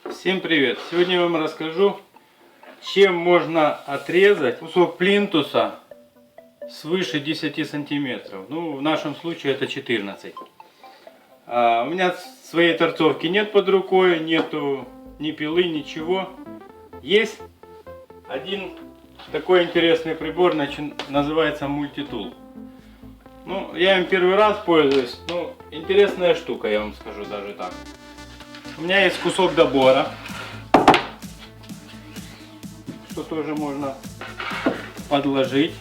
Всем привет! Сегодня я вам расскажу, чем можно отрезать кусок плинтуса свыше 10 сантиметров. Ну, в нашем случае это 14. У меня своей торцовки нет под рукой, нету ни пилы, ничего. Есть один такой интересный прибор, называется мультитул. Ну, я им первый раз пользуюсь. Ну, интересная штука, я вам скажу даже так. У меня есть кусок добора, что тоже можно подложить.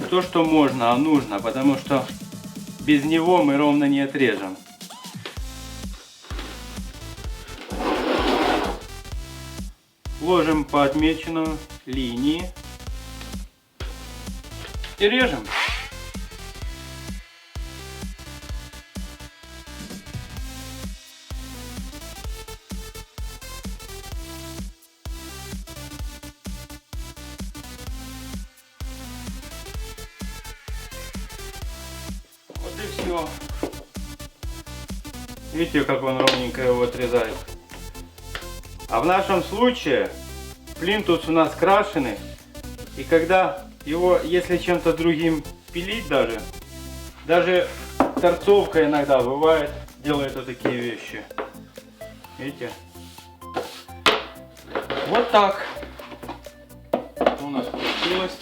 То, что можно, а нужно, потому что без него мы ровно не отрежем. Ложим по отмеченной линии и режем. Вот и все. Видите, как он ровненько его отрезает. А в нашем случае плинтус у нас крашеный. И когда его, если чем-то другим пилить даже торцовка иногда бывает, делает вот такие вещи. Видите? Вот так у нас получилось.